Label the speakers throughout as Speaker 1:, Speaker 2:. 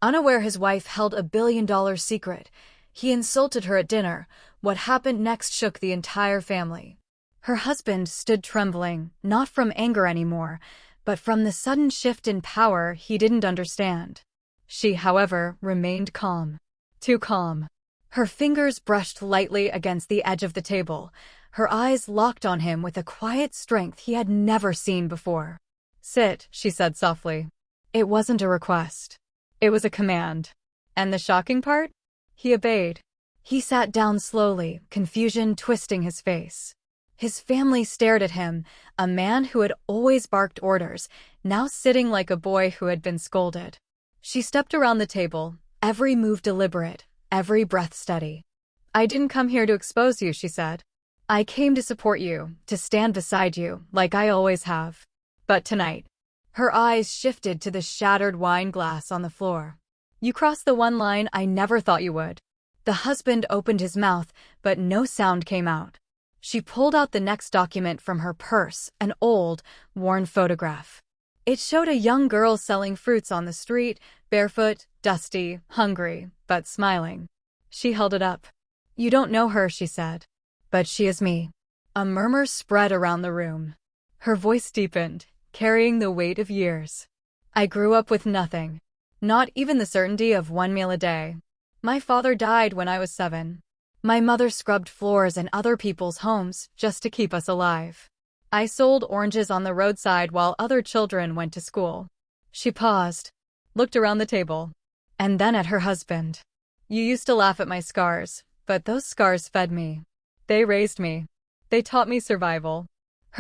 Speaker 1: Unaware his wife held $1 billion secret, he insulted her at dinner. What happened next shook the entire family. Her husband stood trembling, not from anger anymore, but from the sudden shift in power he didn't understand. She, however, remained calm. Too calm. Her fingers brushed lightly against the edge of the table. Her eyes locked on him with a quiet strength he had never seen before. "Sit," she said softly. It wasn't a request. It was a command. And the shocking part? He obeyed. He sat down slowly, confusion twisting his face. His family stared at him, a man who had always barked orders, now sitting like a boy who had been scolded. She stepped around the table, every move deliberate, every breath steady. "I didn't come here to expose you," she said. "I came to support you, to stand beside you, like I always have. But tonight..." Her eyes shifted to the shattered wine glass on the floor. "You crossed the one line I never thought you would." The husband opened his mouth, but no sound came out. She pulled out the next document from her purse, an old, worn photograph. It showed a young girl selling fruits on the street, barefoot, dusty, hungry, but smiling. She held it up. "You don't know her," she said. "But she is me." A murmur spread around the room. Her voice deepened, carrying the weight of years. "I grew up with nothing. Not even the certainty of one meal a day. My father died when I was 7. My mother scrubbed floors in other people's homes just to keep us alive. I sold oranges on the roadside while other children went to school." She paused, looked around the table, and then at her husband. "You used to laugh at my scars, but those scars fed me. They raised me. They taught me survival."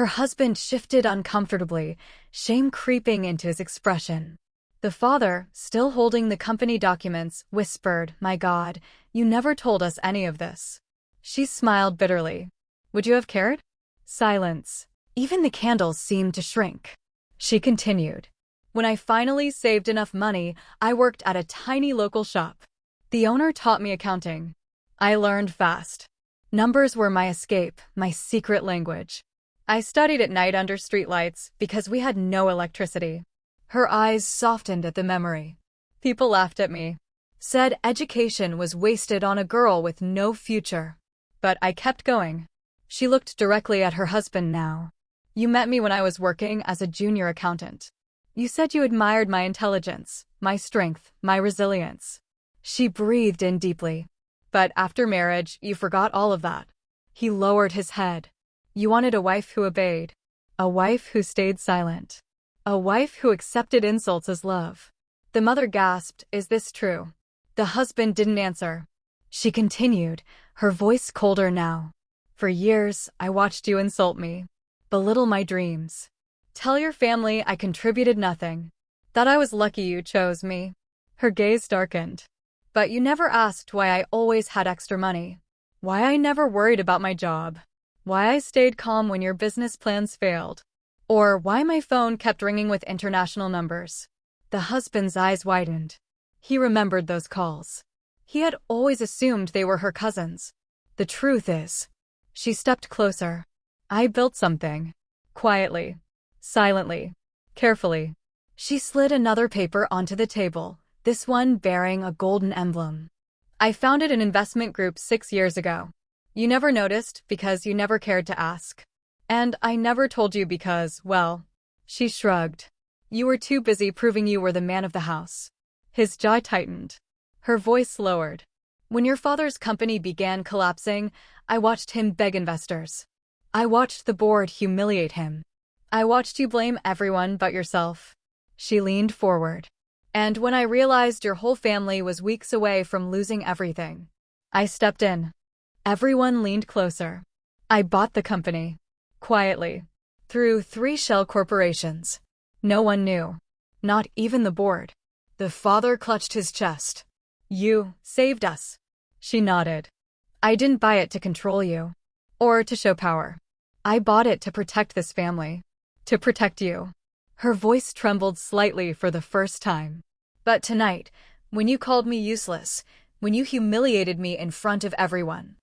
Speaker 1: Her husband shifted uncomfortably, shame creeping into his expression. The father, still holding the company documents, whispered, "My God, you never told us any of this." She smiled bitterly. "Would you have cared?" Silence. Even the candles seemed to shrink. She continued. "When I finally saved enough money, I worked at a tiny local shop. The owner taught me accounting. I learned fast. Numbers were my escape, my secret language. I studied at night under streetlights because we had no electricity." Her eyes softened at the memory. "People laughed at me, said education was wasted on a girl with no future. But I kept going." She looked directly at her husband now. "You met me when I was working as a junior accountant. You said you admired my intelligence, my strength, my resilience." She breathed in deeply. "But after marriage, you forgot all of that." He lowered his head. "You wanted a wife who obeyed. A wife who stayed silent. A wife who accepted insults as love." The mother gasped, "Is this true?" The husband didn't answer. She continued, her voice colder now. "For years, I watched you insult me, belittle my dreams. Tell your family I contributed nothing. That I was lucky you chose me." Her gaze darkened. "But you never asked why I always had extra money. Why I never worried about my job. Why I stayed calm when your business plans failed. Or why my phone kept ringing with international numbers." The husband's eyes widened. He remembered those calls. He had always assumed they were her cousins. "The truth is..." She stepped closer. "I built something. Quietly. Silently. Carefully." She slid another paper onto the table, this one bearing a golden emblem. "I founded an investment group 6 years ago. You never noticed because you never cared to ask. And I never told you because, well..." She shrugged. "You were too busy proving you were the man of the house." His jaw tightened. Her voice lowered. "When your father's company began collapsing, I watched him beg investors. I watched the board humiliate him. I watched you blame everyone but yourself." She leaned forward. "And when I realized your whole family was weeks away from losing everything, I stepped in." Everyone leaned closer. "I bought the company. Quietly. Through 3 shell corporations. No one knew. Not even the board." The father clutched his chest. "You saved us." She nodded. "I didn't buy it to control you. Or to show power. I bought it to protect this family. To protect you." Her voice trembled slightly for the first time. "But tonight, when you called me useless, when you humiliated me in front of everyone,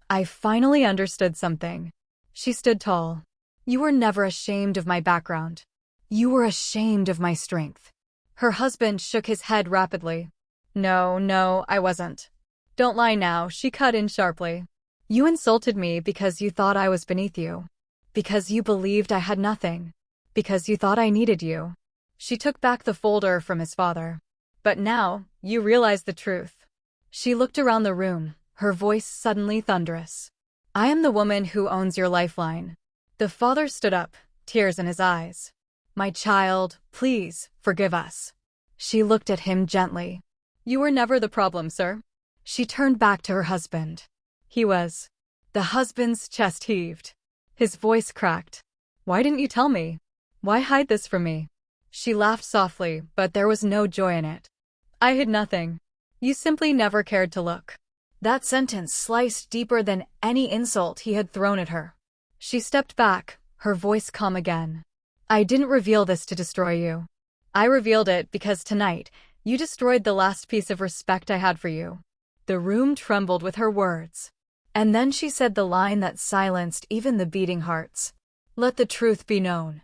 Speaker 1: I finally understood something." She stood tall. "You were never ashamed of my background. You were ashamed of my strength." Her husband shook his head rapidly. No, no, I wasn't. Don't lie now, she cut in sharply. You insulted me because you thought I was beneath you. Because you believed I had nothing. Because you thought I needed you. She took back the folder from his father. But now, you realize the truth. She looked around the room, her voice suddenly thunderous. I am the woman who owns your lifeline. The father stood up, tears in his eyes. My child, please, forgive us. She looked at him gently. You were never the problem, sir. She turned back to her husband. He was. The husband's chest heaved. His voice cracked. Why didn't you tell me? Why hide this from me? She laughed softly, but there was no joy in it. I hid nothing. You simply never cared to look. That sentence sliced deeper than any insult he had thrown at her. She stepped back, her voice calm again. I didn't reveal this to destroy you. I revealed it because tonight, you destroyed the last piece of respect I had for you. The room trembled with her words. And then she said the line that silenced even the beating hearts. Let the truth be known.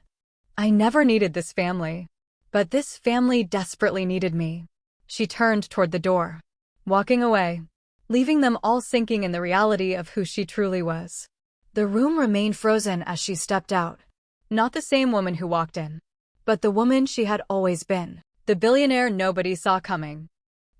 Speaker 1: I never needed this family. But this family desperately needed me. She turned toward the door, walking away, leaving them all sinking in the reality of who she truly was. The room remained frozen as she stepped out. Not the same woman who walked in, but the woman she had always been. The billionaire nobody saw coming.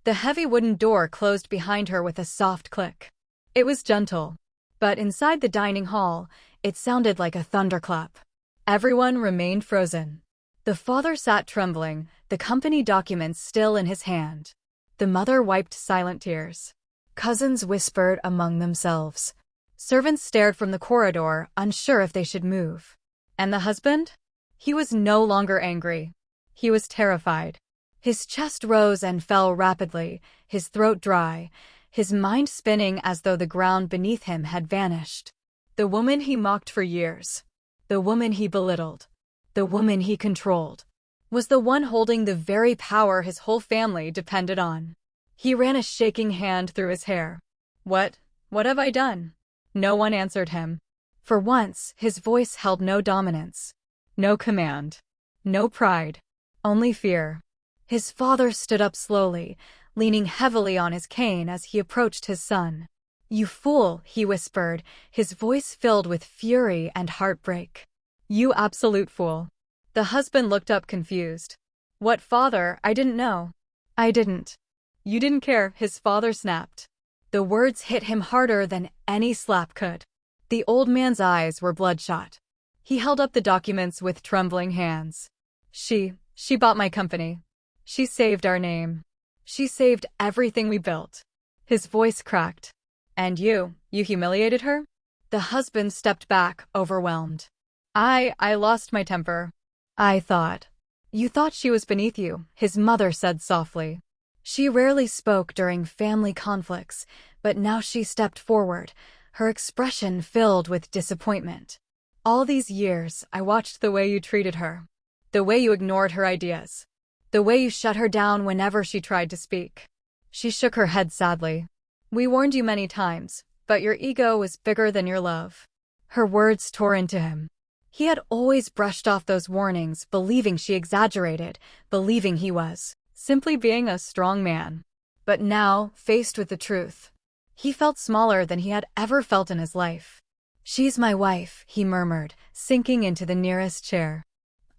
Speaker 1: The heavy wooden door closed behind her with a soft click. It was gentle, but inside the dining hall, it sounded like a thunderclap. Everyone remained frozen. The father sat trembling, the company documents still in his hand. The mother wiped silent tears. Cousins whispered among themselves. Servants stared from the corridor, unsure if they should move. And the husband? He was no longer angry. He was terrified. His chest rose and fell rapidly, his throat dry, his mind spinning as though the ground beneath him had vanished. The woman he mocked for years, the woman he belittled, the woman he controlled, was the one holding the very power his whole family depended on. He ran a shaking hand through his hair. What have I done? No one answered him. For once, his voice held no dominance, no command, no pride, only fear. His father stood up slowly, leaning heavily on his cane as he approached his son. You fool, he whispered, his voice filled with fury and heartbreak. You absolute fool. The husband looked up confused. What, father? I didn't know. I didn't. You didn't care, his father snapped. The words hit him harder than any slap could. The old man's eyes were bloodshot. He held up the documents with trembling hands. She bought my company. She saved our name. She saved everything we built. His voice cracked. And you humiliated her? The husband stepped back, overwhelmed. I lost my temper. I thought. You thought she was beneath you, his mother said softly. She rarely spoke during family conflicts, but now she stepped forward, her expression filled with disappointment. All these years, I watched the way you treated her. The way you ignored her ideas. The way you shut her down whenever she tried to speak. She shook her head sadly. We warned you many times, but your ego was bigger than your love. Her words tore into him. He had always brushed off those warnings, believing she exaggerated, believing he was simply being a strong man. But now, faced with the truth, he felt smaller than he had ever felt in his life. She's my wife, he murmured, sinking into the nearest chair.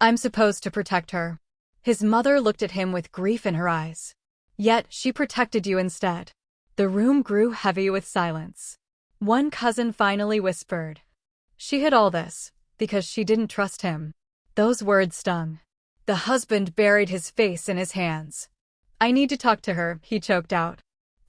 Speaker 1: I'm supposed to protect her. His mother looked at him with grief in her eyes. Yet, she protected you instead. The room grew heavy with silence. One cousin finally whispered. She hid all this because she didn't trust him. Those words stung. The husband buried his face in his hands. I need to talk to her, he choked out.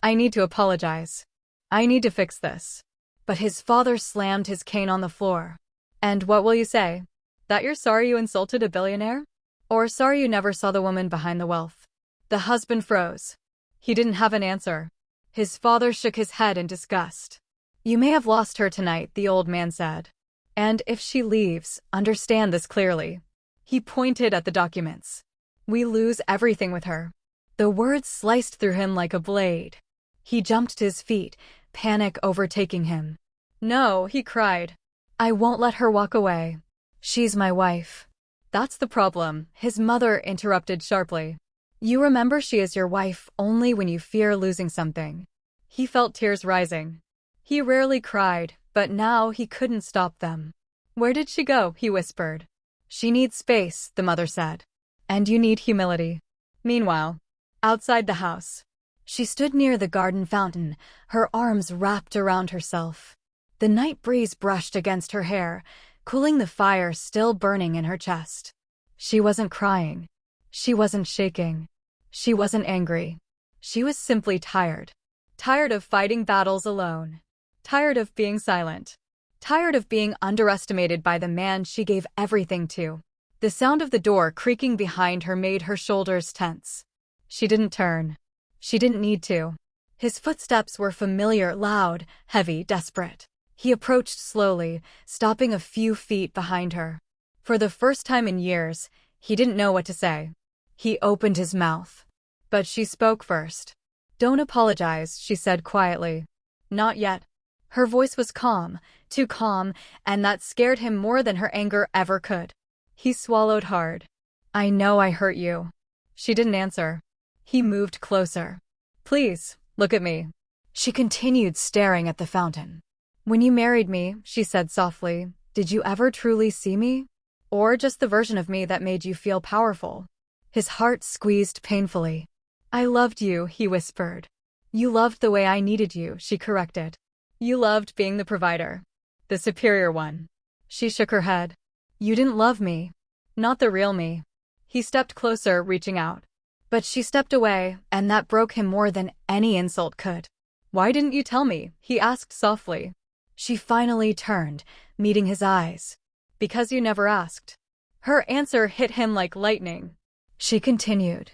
Speaker 1: I need to apologize. I need to fix this. But his father slammed his cane on the floor. And what will you say? That you're sorry you insulted a billionaire? Or sorry you never saw the woman behind the wealth? The husband froze. He didn't have an answer. His father shook his head in disgust. You may have lost her tonight, the old man said. And if she leaves, understand this clearly. He pointed at the documents. We lose everything with her. The words sliced through him like a blade. He jumped to his feet, panic overtaking him. No, he cried. I won't let her walk away. She's my wife. That's the problem, his mother interrupted sharply. You remember she is your wife only when you fear losing something. He felt tears rising. He rarely cried, but now he couldn't stop them. Where did she go? He whispered. She needs space, the mother said. And you need humility. Meanwhile, outside the house, she stood near the garden fountain, her arms wrapped around herself. The night breeze brushed against her hair, cooling the fire still burning in her chest. She wasn't crying. She wasn't shaking. She wasn't angry. She was simply tired. Tired of fighting battles alone. Tired of being silent. Tired of being underestimated by the man she gave everything to. The sound of the door creaking behind her made her shoulders tense. She didn't turn. She didn't need to. His footsteps were familiar, loud, heavy, desperate. He approached slowly, stopping a few feet behind her. For the first time in years, he didn't know what to say. He opened his mouth. But she spoke first. Don't apologize, she said quietly. Not yet. Her voice was calm, too calm, and that scared him more than her anger ever could. He swallowed hard. I know I hurt you. She didn't answer. He moved closer. Please, look at me. She continued staring at the fountain. When you married me, she said softly, did you ever truly see me? Or just the version of me that made you feel powerful? His heart squeezed painfully. I loved you, he whispered. You loved the way I needed you, she corrected. You loved being the provider. The superior one. She shook her head. You didn't love me. Not the real me. He stepped closer, reaching out. But she stepped away, and that broke him more than any insult could. Why didn't you tell me? He asked softly. She finally turned, meeting his eyes. Because you never asked. Her answer hit him like lightning. She continued.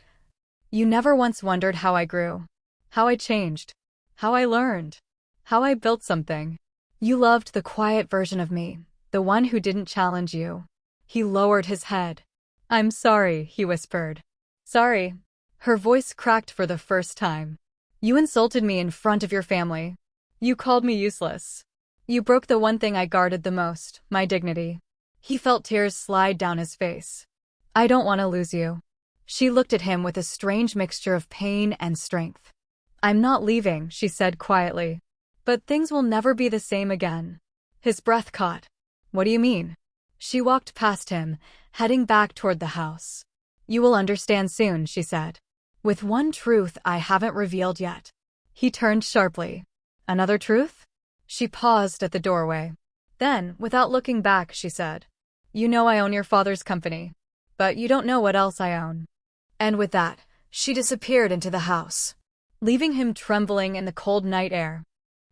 Speaker 1: You never once wondered how I grew. How I changed. How I learned. How I built something. You loved the quiet version of me, the one who didn't challenge you. He lowered his head. I'm sorry, he whispered. Sorry. Her voice cracked for the first time. You insulted me in front of your family. You called me useless. You broke the one thing I guarded the most, my dignity. He felt tears slide down his face. I don't want to lose you. She looked at him with a strange mixture of pain and strength. I'm not leaving, she said quietly. But things will never be the same again. His breath caught. What do you mean? She walked past him, heading back toward the house. You will understand soon, she said. With one truth I haven't revealed yet. He turned sharply. Another truth? She paused at the doorway. Then, without looking back, she said, You know I own your father's company. But you don't know what else I own. And with that, she disappeared into the house, leaving him trembling in the cold night air.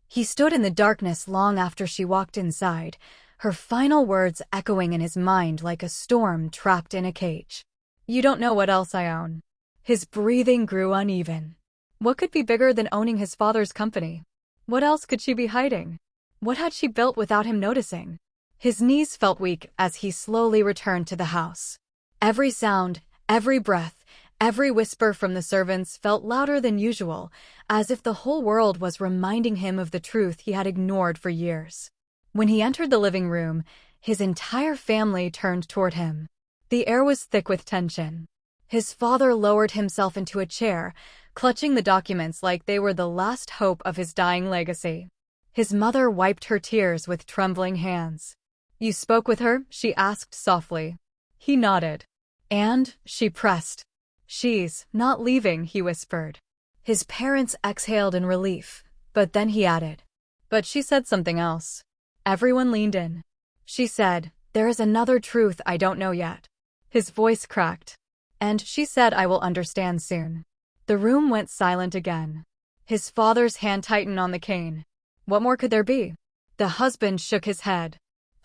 Speaker 1: He stood in the darkness long after she walked inside, her final words echoing in his mind like a storm trapped in a cage. You don't know what else I own. His breathing grew uneven. What could be bigger than owning his father's company? What else could she be hiding? What had she built without him noticing? His knees felt weak as he slowly returned to the house. Every sound, every breath, every whisper from the servants felt louder than usual, as if the whole world was reminding him of the truth he had ignored for years. When he entered the living room, his entire family turned toward him. The air was thick with tension. His father lowered himself into a chair, clutching the documents like they were the last hope of his dying legacy. His mother wiped her tears with trembling hands. You spoke with her? She asked softly. He nodded. And, she pressed. She's not leaving, he whispered. His parents exhaled in relief, but then he added. But she said something else. Everyone leaned in. She said, There is another truth I don't know yet. His voice cracked. And she said I will understand soon. The room went silent again. His father's hand tightened on the cane. What more could there be? The husband shook his head.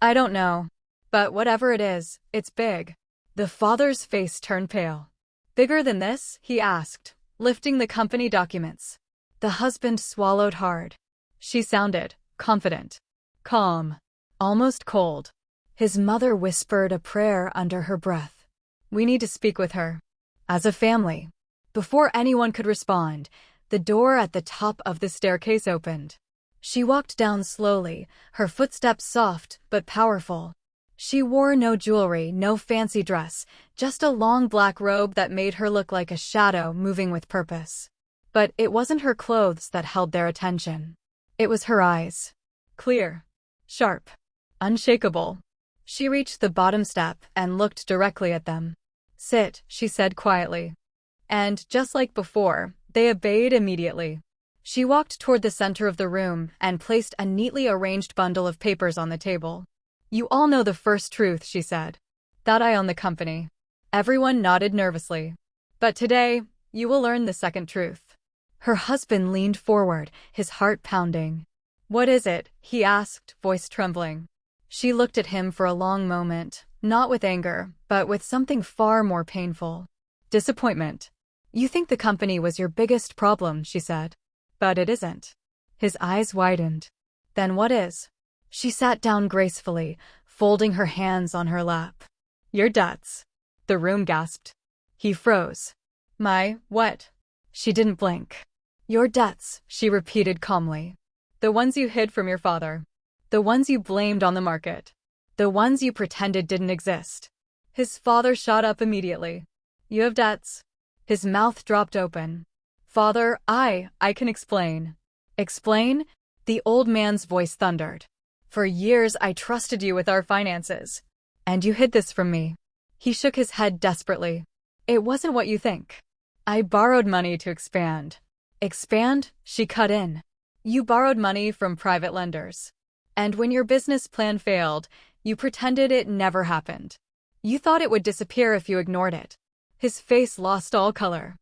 Speaker 1: I don't know. But whatever it is, it's big. The father's face turned pale. Bigger than this? He asked, lifting the company documents. The husband swallowed hard. She sounded confident, calm, almost cold. His mother whispered a prayer under her breath. We need to speak with her. As a family. Before anyone could respond, the door at the top of the staircase opened. She walked down slowly, her footsteps soft but powerful. She wore no jewelry, no fancy dress, just a long black robe that made her look like a shadow moving with purpose. But it wasn't her clothes that held their attention. It was her eyes. Clear, sharp, unshakable. She reached the bottom step and looked directly at them. "Sit," she said quietly. And, just like before, they obeyed immediately. She walked toward the center of the room and placed a neatly arranged bundle of papers on the table. "You all know the first truth," she said. "That I own the company." Everyone nodded nervously. "But today, you will learn the second truth." Her husband leaned forward, his heart pounding. "What is it?" he asked, voice trembling. She looked at him for a long moment, not with anger, but with something far more painful. Disappointment. "You think the company was your biggest problem," she said. "But it isn't." His eyes widened. "Then what is?" She sat down gracefully, folding her hands on her lap. "Your debts." The room gasped. He froze. "My, what?" She didn't blink. "Your debts," she repeated calmly. "The ones you hid from your father. The ones you blamed on the market. The ones you pretended didn't exist." His father shot up immediately. "You have debts." His mouth dropped open. "Father, I can explain." "Explain?" The old man's voice thundered. "For years I trusted you with our finances. And you hid this from me." He shook his head desperately. "It wasn't what you think. I borrowed money to expand." "Expand?" she cut in. "You borrowed money from private lenders. And when your business plan failed, you pretended it never happened. You thought it would disappear if you ignored it." His face lost all color.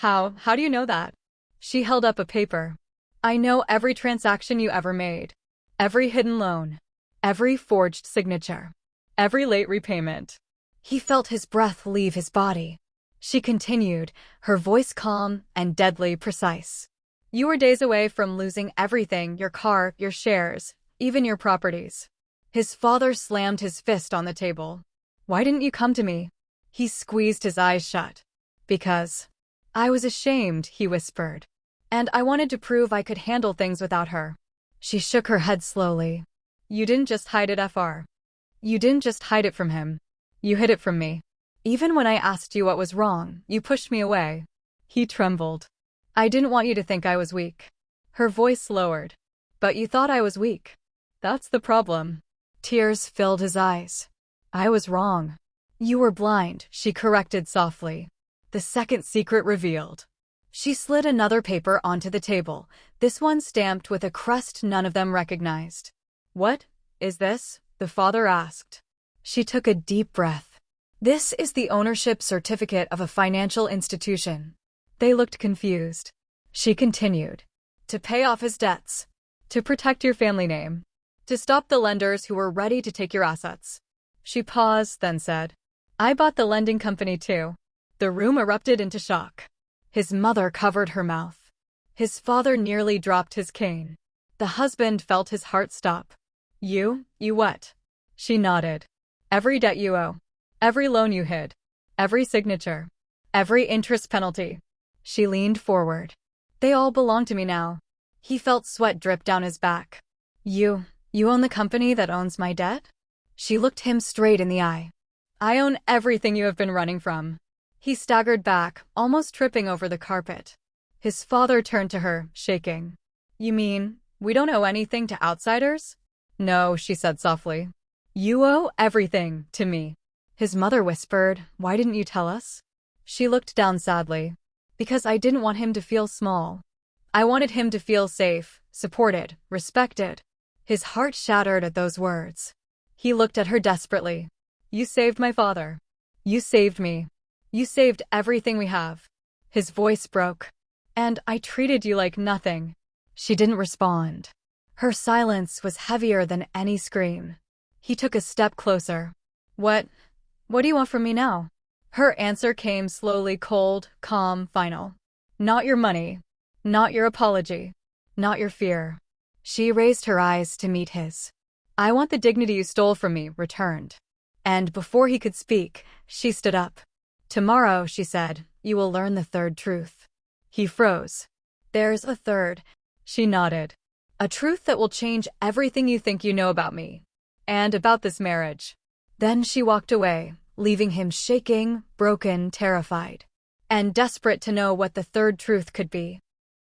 Speaker 1: How do you know that?" She held up a paper. "I know every transaction you ever made. Every hidden loan. Every forged signature. Every late repayment." He felt his breath leave his body. She continued, her voice calm and deadly precise. "You were days away from losing everything, your car, your shares, even your properties." His father slammed his fist on the table. "Why didn't you come to me?" He squeezed his eyes shut. "Because I was ashamed," he whispered. "And I wanted to prove I could handle things without her." She shook her head slowly. "You didn't just hide it, Fr. You didn't just hide it from him. You hid it from me. Even when I asked you what was wrong, you pushed me away." He trembled. "I didn't want you to think I was weak." Her voice lowered. "But you thought I was weak. That's the problem." Tears filled his eyes. "I was wrong." "You were blind," she corrected softly. The second secret revealed. She slid another paper onto the table, this one stamped with a crest none of them recognized. "What is this?" the father asked. She took a deep breath. "This is the ownership certificate of a financial institution." They looked confused. She continued. "To pay off his debts. To protect your family name. To stop the lenders who were ready to take your assets." She paused, then said, "I bought the lending company too." The room erupted into shock. His mother covered her mouth. His father nearly dropped his cane. The husband felt his heart stop. You what?" She nodded. "Every debt you owe. Every loan you hid. Every signature. Every interest penalty." She leaned forward. "They all belong to me now." He felt sweat drip down his back. You own the company that owns my debt?" She looked him straight in the eye. "I own everything you have been running from." He staggered back, almost tripping over the carpet. His father turned to her, shaking. "You mean, we don't owe anything to outsiders?" "No," she said softly. "You owe everything to me." His mother whispered, "Why didn't you tell us?" She looked down sadly. "Because I didn't want him to feel small. I wanted him to feel safe, supported, respected." His heart shattered at those words. He looked at her desperately. "You saved my father. You saved me. You saved everything we have." His voice broke. "And I treated you like nothing." She didn't respond. Her silence was heavier than any scream. He took a step closer. What do you want from me now?" Her answer came slowly, cold, calm, final. "Not your money. Not your apology. Not your fear." She raised her eyes to meet his. "I want the dignity you stole from me returned." And before he could speak, she stood up. "Tomorrow," she said, "you will learn the third truth." He froze. "There's a third." She nodded. "A truth that will change everything you think you know about me. And about this marriage." Then she walked away, leaving him shaking, broken, terrified, and desperate to know what the third truth could be.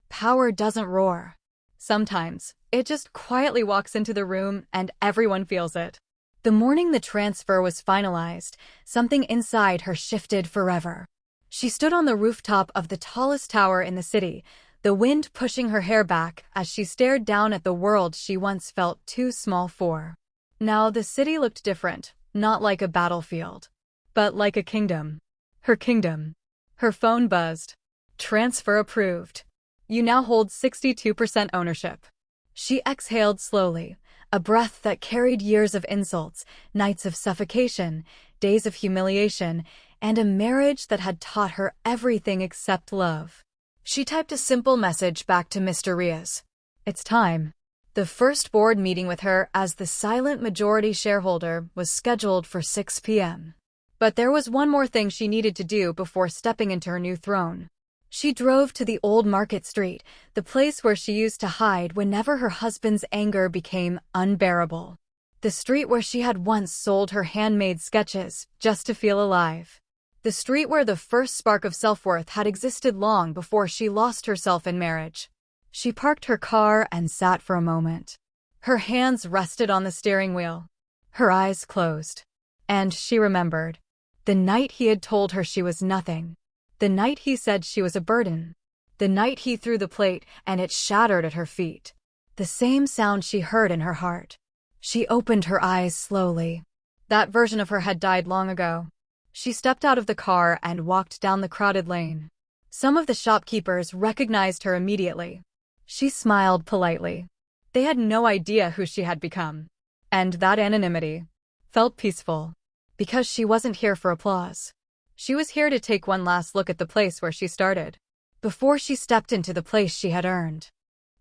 Speaker 1: Power doesn't roar. Sometimes, it just quietly walks into the room and everyone feels it. The morning the transfer was finalized, something inside her shifted forever. She stood on the rooftop of the tallest tower in the city, the wind pushing her hair back as she stared down at the world she once felt too small for. Now the city looked different, not like a battlefield, but like a kingdom. Her kingdom. Her phone buzzed. Transfer approved. You now hold 62% ownership. She exhaled slowly, a breath that carried years of insults, nights of suffocation, days of humiliation, and a marriage that had taught her everything except love. She typed a simple message back to Mr. Rias. It's time. The first board meeting with her as the silent majority shareholder was scheduled for 6 p.m. But there was one more thing she needed to do before stepping into her new throne. She drove to the old Market Street, the place where she used to hide whenever her husband's anger became unbearable. The street where she had once sold her handmade sketches just to feel alive. The street where the first spark of self-worth had existed long before she lost herself in marriage. She parked her car and sat for a moment. Her hands rested on the steering wheel. Her eyes closed. And she remembered. The night he had told her she was nothing. The night he said she was a burden. The night he threw the plate and it shattered at her feet. The same sound she heard in her heart. She opened her eyes slowly. That version of her had died long ago. She stepped out of the car and walked down the crowded lane. Some of the shopkeepers recognized her immediately. She smiled politely. They had no idea who she had become. And that anonymity felt peaceful. Because she wasn't here for applause. She was here to take one last look at the place where she started. Before she stepped into the place she had earned.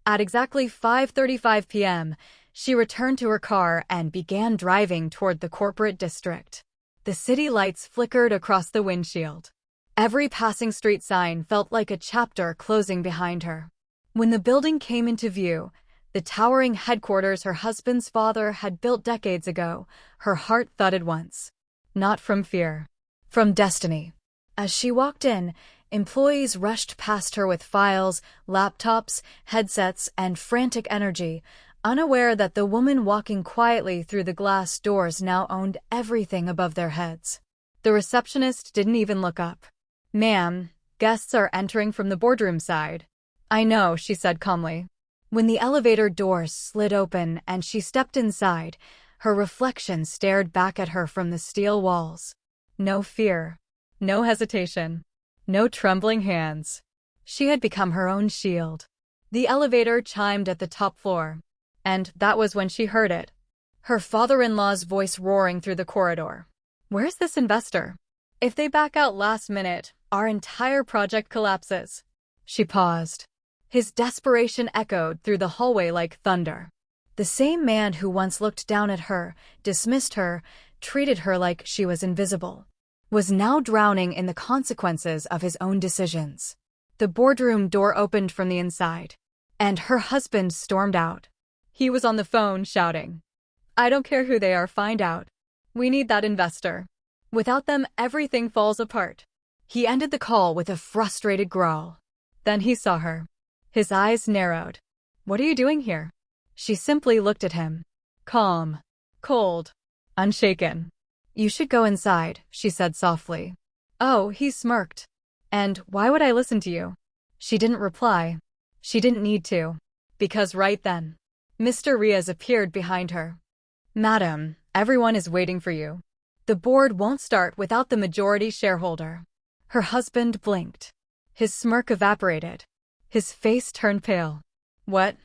Speaker 1: At exactly 5:35 p.m., she returned to her car and began driving toward the corporate district. The city lights flickered across the windshield. Every passing street sign felt like a chapter closing behind her. When the building came into view, the towering headquarters her husband's father had built decades ago, her heart thudded once. Not from fear. From destiny. As she walked in, employees rushed past her with files, laptops, headsets, and frantic energy, unaware that the woman walking quietly through the glass doors now owned everything above their heads. The receptionist didn't even look up. "Ma'am, guests are entering from the boardroom side." "I know," she said calmly. When the elevator doors slid open and she stepped inside, her reflection stared back at her from the steel walls. No fear. No hesitation. No trembling hands. She had become her own shield. The elevator chimed at the top floor. And that was when she heard it. Her father-in-law's voice roaring through the corridor. "Where's this investor? If they back out last minute, our entire project collapses." She paused. His desperation echoed through the hallway like thunder. The same man who once looked down at her, dismissed her, treated her like she was invisible, was now drowning in the consequences of his own decisions. The boardroom door opened from the inside, and her husband stormed out. He was on the phone shouting, "I don't care who they are, find out. We need that investor. Without them, everything falls apart." He ended the call with a frustrated growl. Then he saw her. His eyes narrowed. "What are you doing here?" She simply looked at him. Calm. Cold. Unshaken. "You should go inside," she said softly. "Oh," he smirked. "And why would I listen to you?" She didn't reply. She didn't need to. Because right then, Mr. Rias appeared behind her. "Madam, everyone is waiting for you. The board won't start without the majority shareholder." Her husband blinked. His smirk evaporated. His face turned pale. What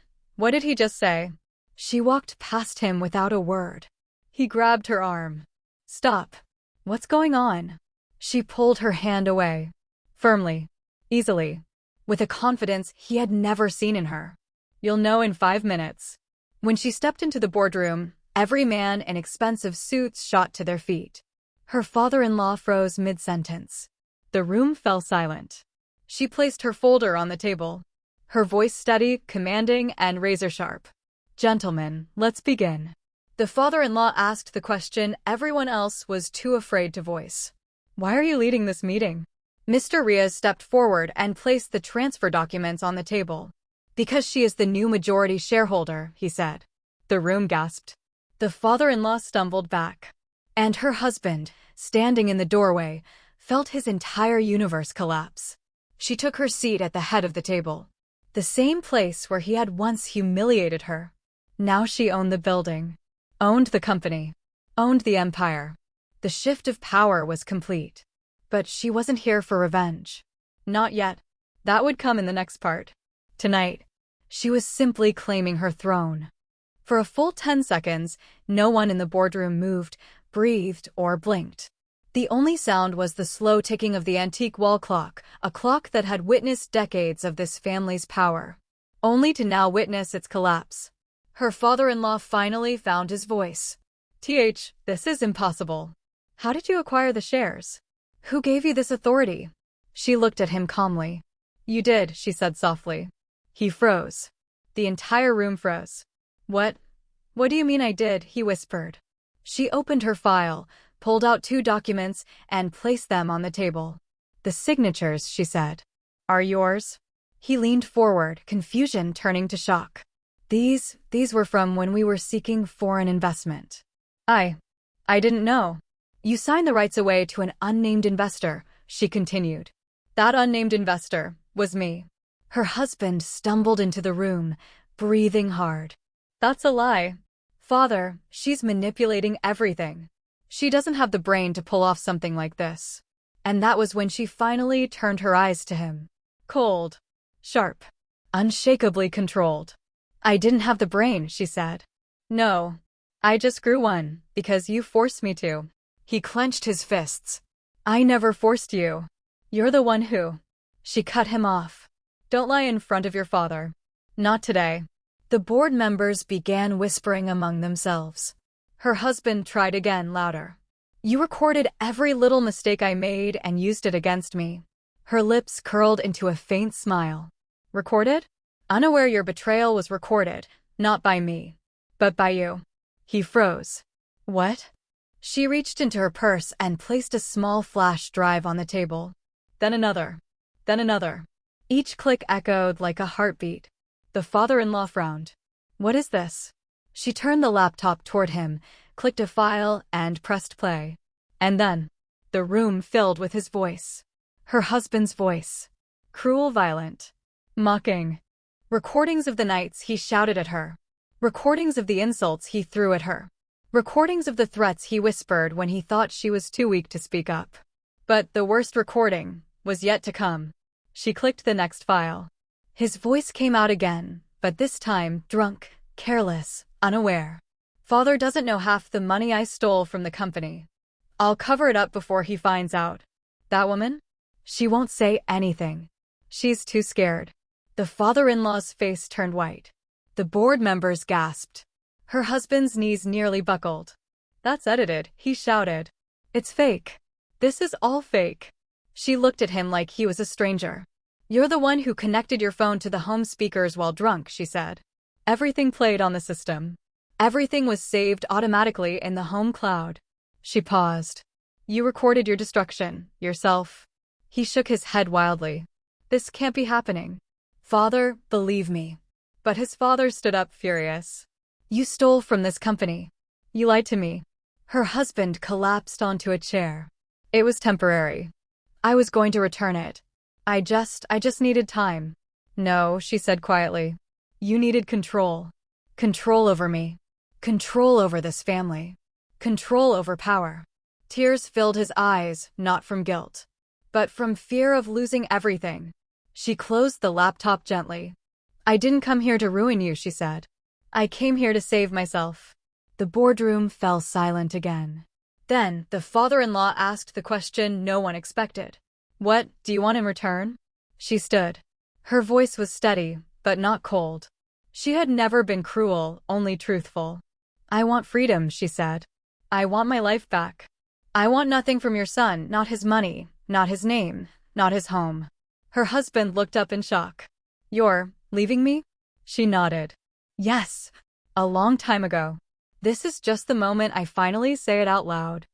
Speaker 1: did he just say?" She walked past him without a word. He grabbed her arm. "Stop. What's going on?" She pulled her hand away. Firmly. Easily. With a confidence he had never seen in her. "You'll know in 5 minutes." When she stepped into the boardroom, every man in expensive suits shot to their feet. Her father-in-law froze mid-sentence. The room fell silent. She placed her folder on the table. Her voice steady, commanding, and razor-sharp. "Gentlemen, let's begin." The father-in-law asked the question everyone else was too afraid to voice. Why are you leading this meeting? Mr. Riaz stepped forward and placed the transfer documents on the table. Because she is the new majority shareholder, he said. The room gasped. The father-in-law stumbled back. And her husband, standing in the doorway, felt his entire universe collapse. She took her seat at the head of the table. The same place where he had once humiliated her. Now she owned the building. Owned the company. Owned the empire. The shift of power was complete. But she wasn't here for revenge. Not yet. That would come in the next part. Tonight, she was simply claiming her throne. For a full 10 seconds, no one in the boardroom moved, breathed, or blinked. The only sound was the slow ticking of the antique wall clock, a clock that had witnessed decades of this family's power, only to now witness its collapse. Her father-in-law finally found his voice. This is impossible. How did you acquire the shares? Who gave you this authority? She looked at him calmly. You did, she said softly. He froze. The entire room froze. What do you mean I did? He whispered. She opened her file, pulled out 2 documents, and placed them on the table. The signatures, she said. Are yours? He leaned forward, confusion turning to shock. These were from when we were seeking foreign investment. I didn't know. You signed the rights away to an unnamed investor, she continued. That unnamed investor was me. Her husband stumbled into the room, breathing hard. That's a lie. Father, she's manipulating everything. She doesn't have the brain to pull off something like this. And that was when she finally turned her eyes to him. Cold. Sharp. Unshakably controlled. I didn't have the brain, she said. No. I just grew one, because you forced me to. He clenched his fists. I never forced you. You're the one who. She cut him off. Don't lie in front of your father. Not today. The board members began whispering among themselves. Her husband tried again, louder. You recorded every little mistake I made and used it against me. Her lips curled into a faint smile. Recorded? Unaware your betrayal was recorded, not by me, but by you. He froze. What? She reached into her purse and placed a small flash drive on the table. Then another. Then another. Each click echoed like a heartbeat. The father-in-law frowned. What is this? She turned the laptop toward him, clicked a file, and pressed play. And then, the room filled with his voice. Her husband's voice. Cruel, violent. Mocking. Recordings of the nights he shouted at her. Recordings of the insults he threw at her. Recordings of the threats he whispered when he thought she was too weak to speak up. But the worst recording was yet to come. She clicked the next file. His voice came out again, but this time drunk, careless, unaware. Father doesn't know half the money I stole from the company. I'll cover it up before he finds out. That woman? She won't say anything. She's too scared. The father-in-law's face turned white. The board members gasped. Her husband's knees nearly buckled. That's edited, he shouted. It's fake. This is all fake. She looked at him like he was a stranger. You're the one who connected your phone to the home speakers while drunk, she said. Everything played on the system. Everything was saved automatically in the home cloud. She paused. You recorded your destruction, yourself. He shook his head wildly. This can't be happening. Father, believe me. But his father stood up furious. You stole from this company. You lied to me. Her husband collapsed onto a chair. It was temporary. I was going to return it. I just needed time. No, she said quietly. You needed control. Control over me. Control over this family. Control over power. Tears filled his eyes, not from guilt, but from fear of losing everything. She closed the laptop gently. I didn't come here to ruin you, she said. I came here to save myself. The boardroom fell silent again. Then, the father-in-law asked the question no one expected. What do you want in return? She stood. Her voice was steady, but not cold. She had never been cruel, only truthful. I want freedom, she said. I want my life back. I want nothing from your son, not his money, not his name, not his home. Her husband looked up in shock. You're leaving me? She nodded. Yes. A long time ago. This is just the moment I finally say it out loud.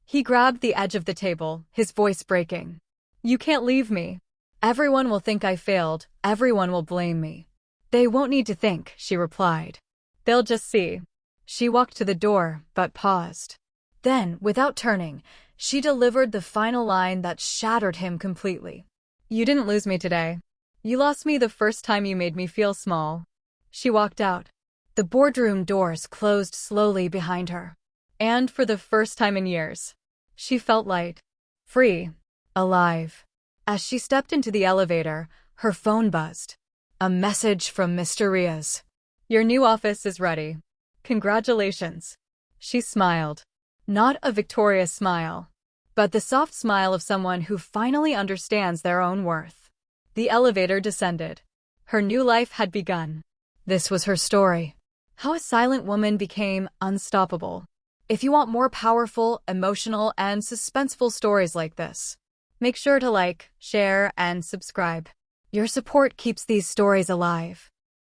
Speaker 1: He grabbed the edge of the table, his voice breaking. You can't leave me. Everyone will think I failed. Everyone will blame me. They won't need to think, she replied. They'll just see. She walked to the door, but paused. Then, without turning, she delivered the final line that shattered him completely. You didn't lose me today. You lost me the first time you made me feel small. She walked out. The boardroom doors closed slowly behind her. And for the first time in years, she felt light, free, alive. As she stepped into the elevator, her phone buzzed. A message from Mr. Riaz. Your new office is ready. Congratulations. She smiled. Not a victorious smile, but the soft smile of someone who finally understands their own worth. The elevator descended. Her new life had begun. This was her story. How a silent woman became unstoppable. If you want more powerful, emotional, and suspenseful stories like this, make sure to like, share, and subscribe. Your support keeps these stories alive.